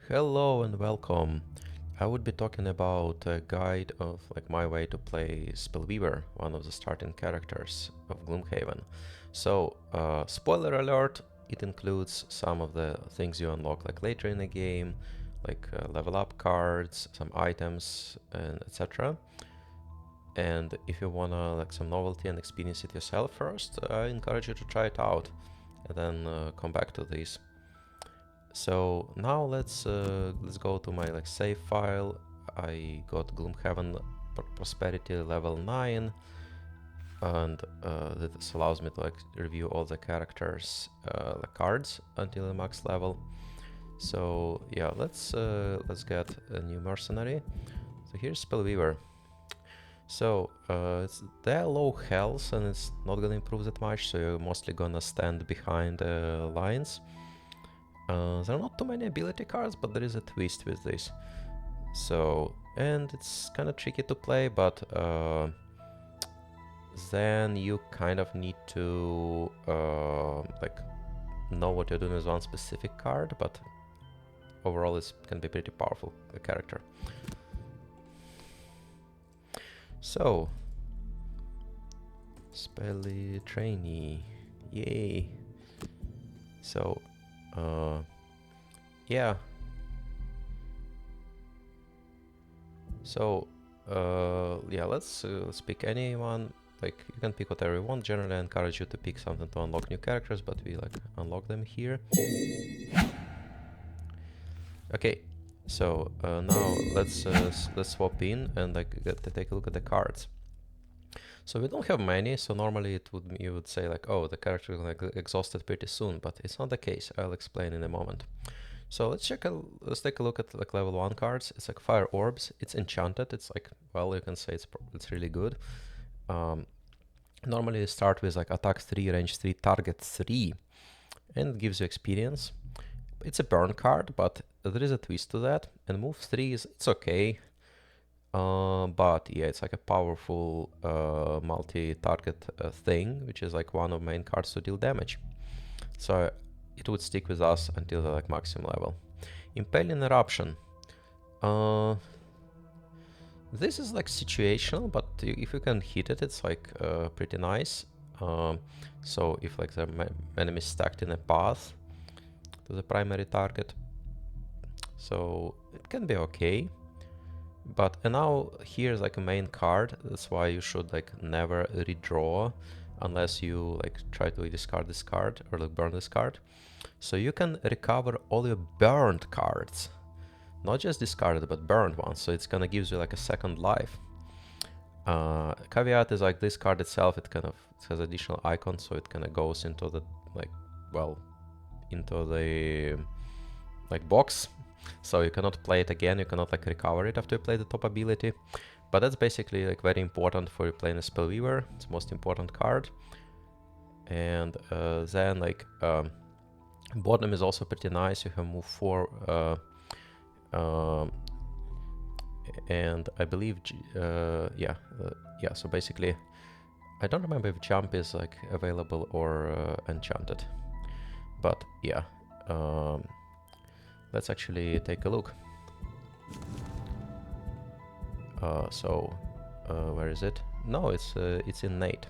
Hello and welcome. I would be talking about a guide of my way to play Spellweaver, one of the starting characters of Gloomhaven. So, spoiler alert, it includes some of the things you unlock later in the game, level up cards, some items, and etc. And if you wanna some novelty and experience it yourself first, I encourage you to try it out and then come back to this. So now let's go to my save file. I got Gloomhaven Prosperity level 9, and this allows me to review all the characters' cards until the max level. So yeah, let's get a new mercenary. So here's Spellweaver. So they're low health and it's not gonna improve that much, so you're mostly gonna stand behind lines. There are not too many ability cards, but there is a twist with this. So, and it's kind of tricky to play, but then you kind of need to know what you're doing with one specific card, but overall it can be pretty powerful, the character. So, Spelly Trainee, yay! So, yeah. So, yeah, let's pick anyone. You can pick whatever you want. Generally, I encourage you to pick something to unlock new characters, but we unlock them here. Okay, so now let's swap in and take a look at the cards. So we don't have many, so normally you would say oh, the character is exhausted pretty soon, but it's not the case. I'll explain in a moment. So let's take a look at level 1 cards. It's Fire Orbs. It's enchanted. It's well, you can say it's really good. Normally you start with attack 3, range 3, target 3, and it gives you experience. It's a burn card, but there is a twist to that. And move 3 it's okay. But yeah, it's a powerful multi-target thing, which is one of main cards to deal damage. So it would stick with us until the maximum level. Impaling Eruption. This is situational, but if you can hit it, it's pretty nice. So if the enemy is stacked in a path to the primary target, so it can be okay. But and now here's a main card. That's why you should never redraw unless you try to discard this card or burn this card. So you can recover all your burned cards, not just discarded but burned ones. So it's gonna gives you a second life. Caveat is this card itself, it has additional icons, so it kind of goes into the into the box. So you cannot play it again, you cannot recover it after you play the top ability. But that's basically very important for you playing a Spellweaver. It's the most important card. And then bottom is also pretty nice. You have move 4 and I believe yeah, so basically I don't remember if jump is available or enchanted, but yeah, let's actually take a look. So where is it? No, it's innate,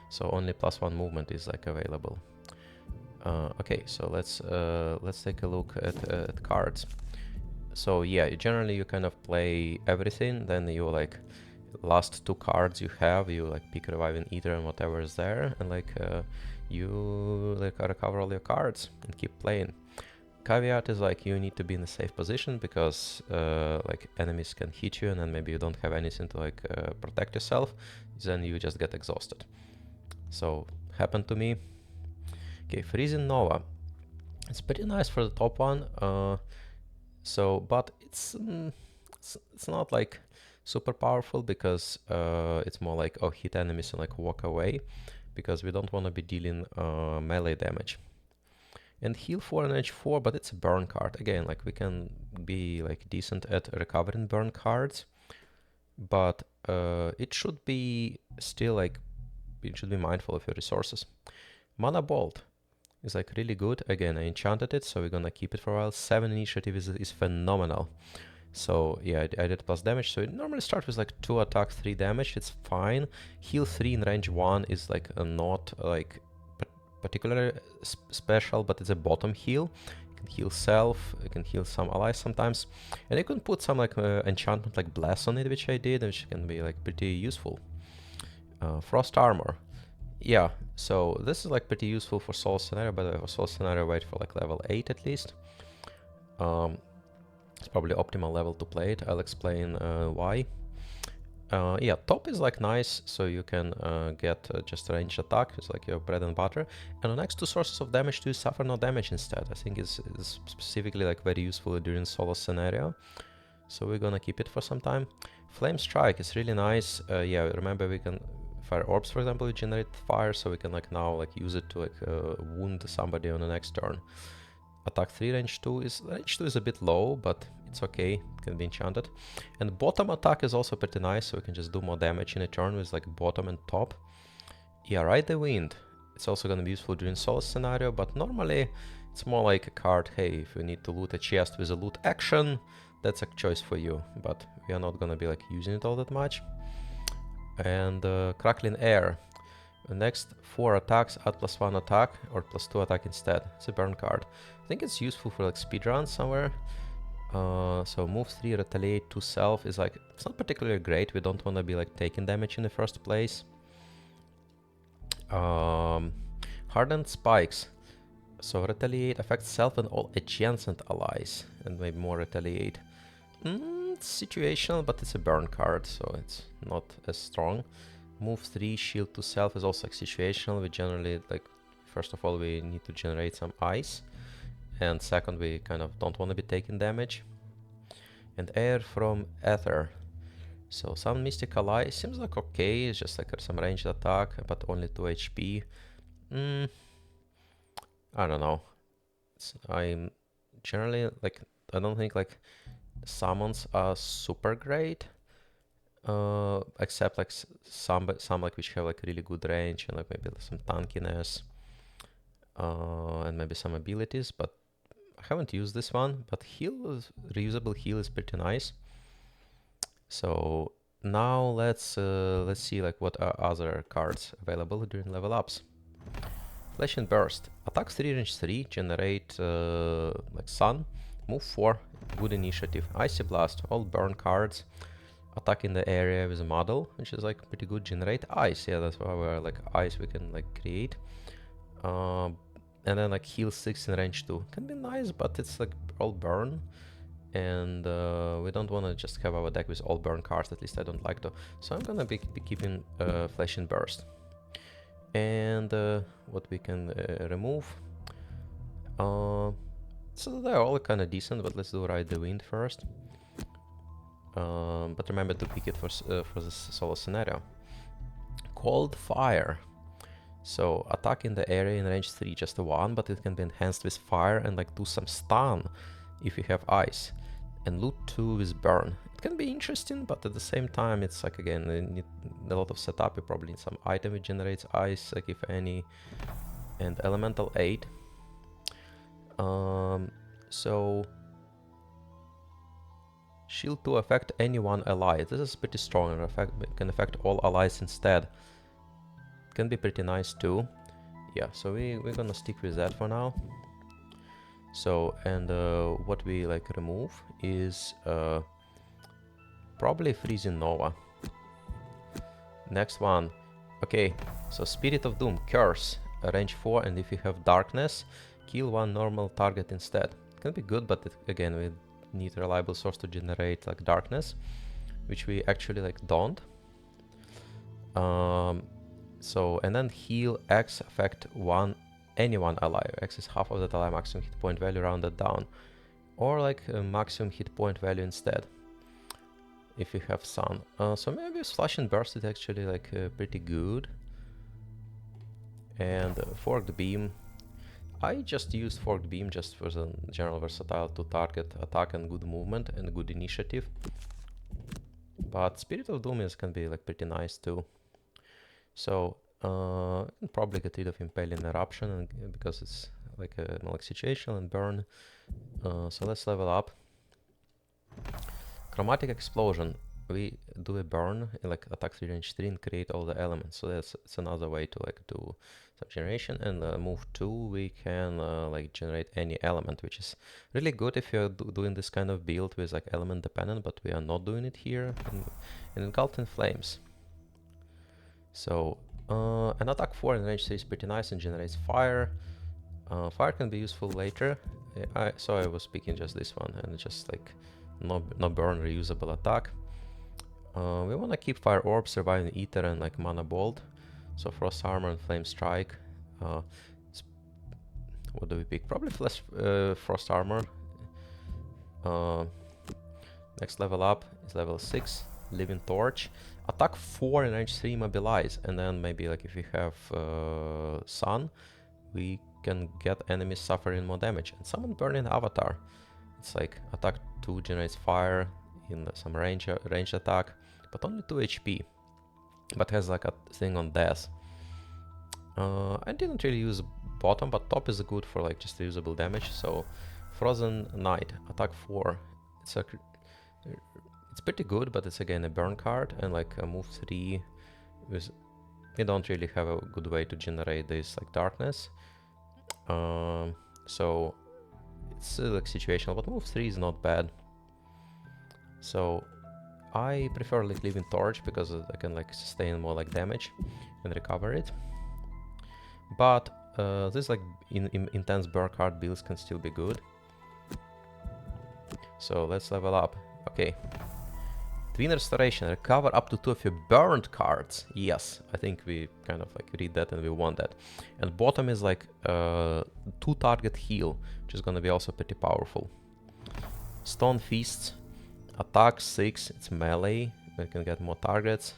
so only +1 movement is available. Okay, so let's take a look at cards. So yeah, generally you kind of play everything, then you last 2 cards you have, you pick Reviving Eater and whatever is there, and you recover all your cards and keep playing. Caveat is you need to be in a safe position, because enemies can hit you and then maybe you don't have anything to protect yourself, then you just get exhausted. So happened to me. Okay, Freezing Nova. It's pretty nice for the top one. So, but it's not super powerful, because it's more oh, hit enemies and walk away, because we don't want to be dealing melee damage. And heal 4 and edge 4, but it's a burn card. Again, we can be decent at recovering burn cards, but it should be still you should be mindful of your resources. Mana Bolt. is like really good. Again, I enchanted it, so we're gonna keep it for a while. 7 initiative is phenomenal. So yeah, I did plus damage. So it normally starts with like 2 attack, 3 damage. It's fine. Heal 3 in range 1 is like not like particularly special, but it's a bottom heal. You can heal self, you can heal some allies sometimes, and you can put some like enchantment like bless on it, which I did, which can be like pretty useful. Frost armor. Yeah, so this is like pretty useful for solo scenario, but for solo scenario wait for like level 8 at least. It's probably optimal level to play it. I'll explain why. Yeah, top is like nice, so you can get just ranged attack. It's like your bread and butter. And the next 2 sources of damage to suffer no damage instead. I think is specifically like very useful during solo scenario. So we're gonna keep it for some time. Flame strike is really nice. Yeah, remember we can fire orbs, for example, we generate fire, so we can like now like use it to like wound somebody on the next turn. Attack 3, range 2 is a bit low, but it's okay, it can be enchanted. And bottom attack is also pretty nice, so we can just do more damage in a turn with like bottom and top. Yeah, Ride the Wind. It's also gonna be useful during solo scenario, but normally it's more like a card, hey, if you need to loot a chest with a loot action, that's a choice for you, but we are not gonna be like using it all that much. And Crackling Air. The next 4 attacks add +1 attack or +2 attack instead. It's a burn card. I think it's useful for like speedrun somewhere. So move 3, retaliate 2 self is like, it's not particularly great. We don't want to be like taking damage in the first place. Hardened spikes. So retaliate affects self and all adjacent allies, and maybe more retaliate. It's situational, but it's a burn card, so it's not as strong. Move 3, shield to self is also like situational. We generally like, first of all, we need to generate some ice, and second, we kind of don't want to be taking damage. And air from ether. So some mystic ally seems like okay, it's just like some ranged attack, but only 2 HP. I don't know. I'm generally like, I don't think like summons are super great. Except like some like which have like really good range and like maybe some tankiness and maybe some abilities, but I haven't used this one. But reusable heal is pretty nice. So now let's see like what are other cards available during level ups. Flash and Burst. Attack 3, range 3, generate like sun. Move 4, good initiative. Icy Blast, all burn cards. Attack in the area with a model, which is like pretty good. Generate ice, yeah, that's why we're like ice we can like create. And then like heal 6 in range 2. Can be nice, but it's like all burn. And we don't want to just have our deck with all burn cards, at least I don't like to. So I'm gonna be keeping Flash and Burst. And what we can remove. So they're all kind of decent, but let's do Ride the Wind first. But remember to pick it for the solo scenario. Cold Fire. So attack in the area in range 3, just a 1, but it can be enhanced with fire and like do some stun if you have ice. And loot 2 with burn. It can be interesting, but at the same time it's like, again, you need a lot of setup. You probably need some item which generates ice, like if any. And elemental 8. So shield to affect any one ally. This is pretty strong and can affect all allies instead. It can be pretty nice too. Yeah, so we're gonna stick with that for now. So, and what we like remove is probably Freezing Nova. Next one. Okay, so Spirit of Doom, Curse, range 4, and if you have Darkness, kill 1 normal target instead. It can be good, but again, we need a reliable source to generate like darkness, which we actually like don't. So, and then heal X, affect any one ally. X is half of that ally maximum hit point value rounded down, or like a maximum hit point value instead if you have sun. So maybe Slash and Burst is actually like pretty good. And Forked Beam. I just used Forked Beam just for the general versatile to target attack and good movement and good initiative. But Spirit of Doom can be like pretty nice too. So I can probably get rid of Impaling Eruption because it's like a like situation and burn. So let's level up. Chromatic explosion. We do a burn, like attack 3 range 3 and create all the elements. So it's another way to like do some generation. And move 2, we can like generate any element, which is really good if you're doing this kind of build with like element dependent, but we are not doing it here in Engulfed in Flames. So an attack 4 in range 3 is pretty nice and generates fire. Fire can be useful later. So I was picking just this one and just like no burn, reusable attack. We want to keep Fire Orb, Surviving Ether, and like Mana Bolt. So Frost Armor and Flame Strike. What do we pick? Probably Frost Armor. Next level up is level 6, Living Torch. Attack 4 in range 3, Immobilize. And then maybe like if we have Sun, we can get enemies suffering more damage. And Summon Burning Avatar. It's like attack 2 generates fire in some range attack, but only 2 HP, but has like a thing on death. I didn't really use bottom, but top is good for like just reusable damage. So Frozen Knight, attack 4. It's pretty good, but it's again a burn card, and like a move 3 with, we don't really have a good way to generate this like darkness. So it's like situational, but move 3 is not bad. So I prefer like Living Torch because I can like sustain more like damage and recover it. But this like intense burn card builds can still be good. So let's level up. Okay. Twin Restoration, recover up to 2 of your burned cards. Yes, I think we kind of like read that and we want that. And bottom is like 2 target heal, which is gonna be also pretty powerful. Stone Feasts, attack 6, it's melee, we can get more targets.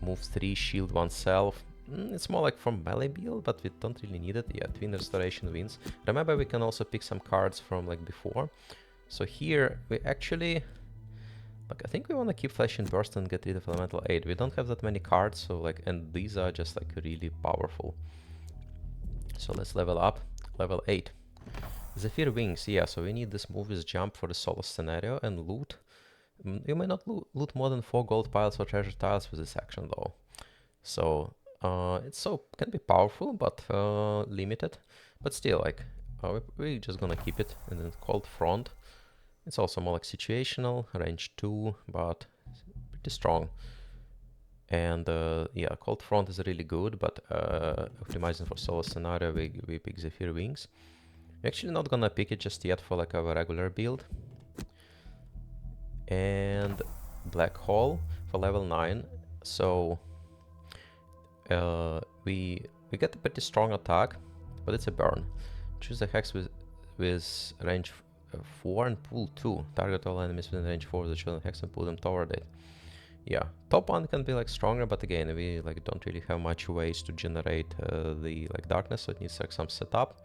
Move 3, shield oneself. It's more like from melee build, but we don't really need it. Yeah, Twin Restoration wins. Remember, we can also pick some cards from like before. So here we actually, like, I think we want to keep Flash and Burst and get rid of Elemental Aid. We don't have that many cards, so like, and these are just like really powerful. So let's level up. Level 8. Zephyr Wings, yeah, so we need this move with jump for the solo scenario and loot. You may not loot more than 4 gold piles or treasure tiles with this action though. So it's can be powerful, but limited. But still, like, we're just gonna keep it. And then Cold Front. It's also more like situational, range 2, but pretty strong. And yeah, Cold Front is really good, but optimizing for solo scenario, we pick Zephyr Wings. We're actually not gonna pick it just yet for like our regular build. And Black Hole for level 9. So we get a pretty strong attack, but it's a burn. Choose a hex with range 4 and pull 2. Target all enemies within range 4 of the chosen hex and pull them toward it. Yeah, top 1 can be like stronger, but again, we like don't really have much ways to generate the like darkness, so it needs like some setup.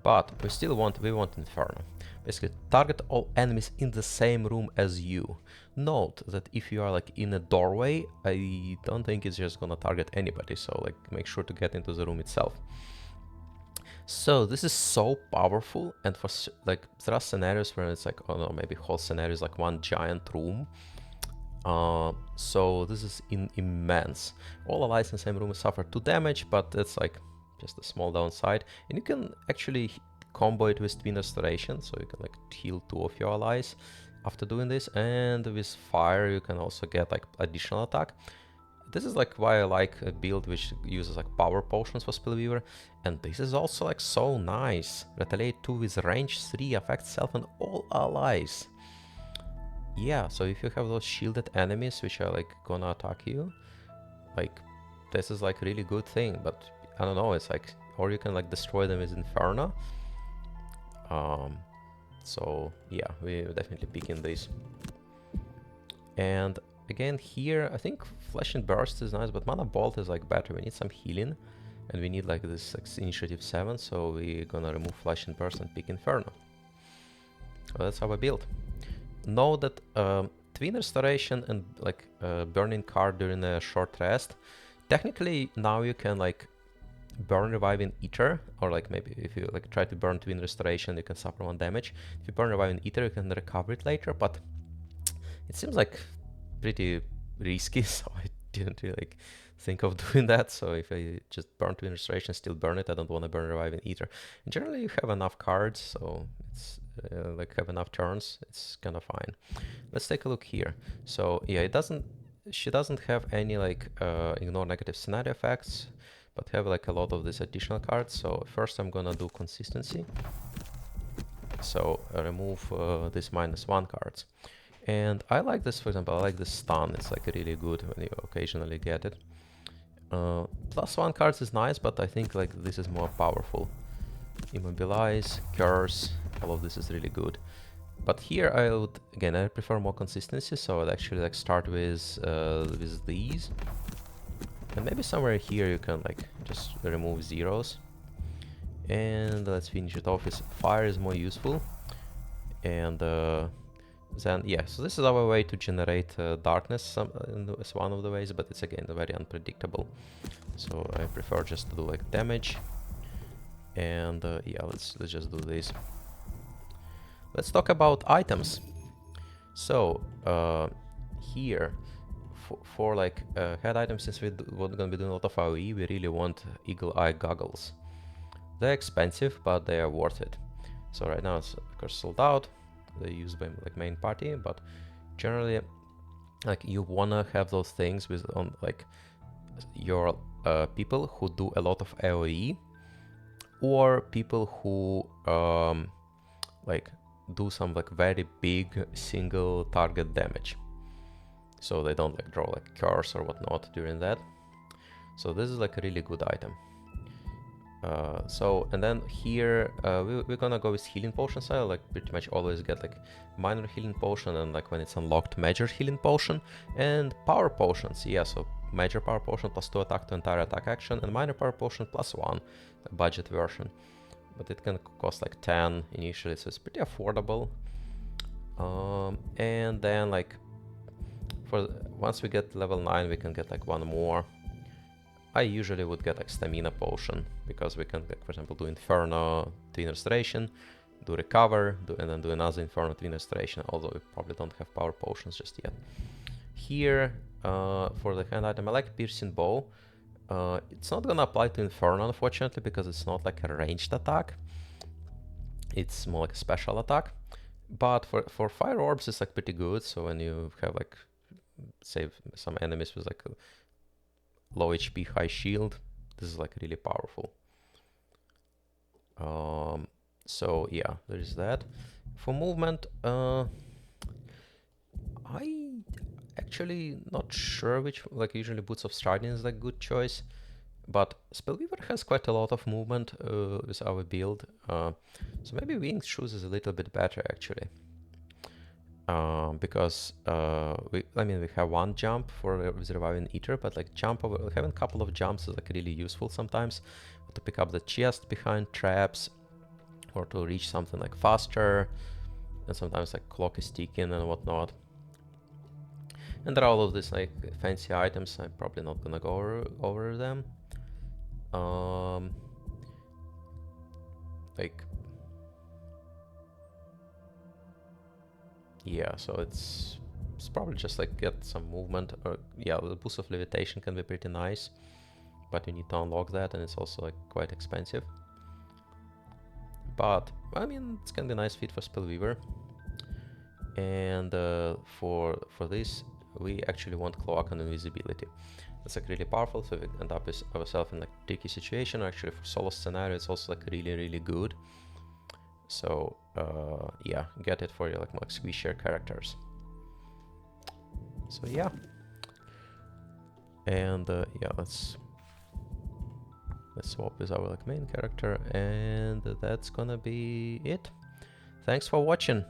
But we want Inferno. Basically, target all enemies in the same room as you. Note that if you are like in a doorway, I don't think it's just gonna target anybody, so like make sure to get into the room itself. So this is so powerful, and for like there are scenarios where it's like, oh no, maybe whole scenario is like one giant room. So this is immense. All allies in the same room suffer 2 damage, but it's like just a small downside. And you can actually combo it with Twin Restoration, so you can like heal 2 of your allies after doing this. And with fire you can also get like additional attack. This is like why I like a build which uses like power potions for Spellweaver. And this is also like so nice. Retaliate 2 with range 3, affects self and all allies. Yeah, so if you have those shielded enemies which are like gonna attack you, like this is like really good thing. But I don't know, it's like, or you can like destroy them with Inferno. So yeah, we're definitely picking this. And again here, I think Flash and Burst is nice, but Mana Bolt is like better. We need some healing, and we need like this like, initiative 7, so we're gonna remove Flash and Burst and pick Inferno. Well, that's our build. Know that Twin Restoration and like burning card during a short rest, technically now you can like burn Reviving Ether, or like maybe if you like try to burn Twin Restoration, you can suffer 1 damage. If you burn Reviving Ether, you can recover it later, but it seems like pretty risky, so I didn't really like think of doing that. So if I just burn Twin Restoration, still burn it, I don't want to burn Reviving Ether. And generally you have enough cards, so it's like have enough turns, it's kind of fine. Let's take a look here. So yeah, she doesn't have any like ignore negative scenario effects, but have like a lot of these additional cards. So first I'm gonna do consistency. So remove these -1 cards. And I like this, for example, I like this stun. It's like really good when you occasionally get it. +1 cards is nice, but I think like this is more powerful. Immobilize, curse, all of this is really good. But here I would, again, I prefer more consistency, so I'd actually like start with these. And maybe somewhere here you can like just remove zeros. And let's finish it off with fire is more useful. And then, yeah, so this is our way to generate darkness as one of the ways, but it's again very unpredictable. So I prefer just to do like damage. And yeah, let's just do this. Let's talk about items. So here, for like head items, since we're gonna be doing a lot of AoE, we really want Eagle Eye Goggles. They're expensive, but they are worth it. So right now it's of course sold out. They're used by like main party, but generally, like you wanna have those things with on like your people who do a lot of AoE, or people who like do some like very big single target damage, so they don't like draw like curse or whatnot during that. So this is like a really good item. So, and then here we're gonna go with healing potions. I like pretty much always get like minor healing potion, and like when it's unlocked, major healing potion, and power potions. Yeah, so major power potion +2 attack to entire attack action, and minor power potion +1, the budget version. But it can cost like 10 initially, so it's pretty affordable. And then like once we get level 9, we can get like one more. I usually would get like stamina potion, because we can, like, for example, do Inferno Twin Restoration, do Recover, and then do another Inferno Twin Restoration, although we probably don't have power potions just yet. Here, for the hand item, I like Piercing Bow. It's not gonna apply to Inferno, unfortunately, because it's not like a ranged attack. It's more like a special attack. But for Fire Orbs, it's like pretty good, so when you have like, say, some enemies with like a low HP, high shield, this is like really powerful. So yeah, there is that. For movement, I actually not sure which, like usually Boots of Striding is like good choice, but Spellweaver has quite a lot of movement with our build, so maybe Winged Shoes is a little bit better actually. Because we have one jump for with Reviving Ether, but like having a couple of jumps is like really useful sometimes to pick up the chest behind traps, or to reach something like faster, and sometimes like clock is ticking and whatnot. And there are all of these like fancy items. I'm probably not gonna go over them. Like, yeah, so it's probably just like get some movement, or yeah, the boost of levitation can be pretty nice, but you need to unlock that, and it's also like quite expensive. But I mean, it's gonna be a nice fit for Spellweaver. And for this, we actually want Cloak and Invisibility. That's like really powerful, so we end up with ourselves in like tricky situation. Actually, for solo scenario, it's also like really good. So yeah, get it for your like more squishier characters. So yeah, and yeah, let's swap with our like main character, and that's gonna be it. Thanks for watching.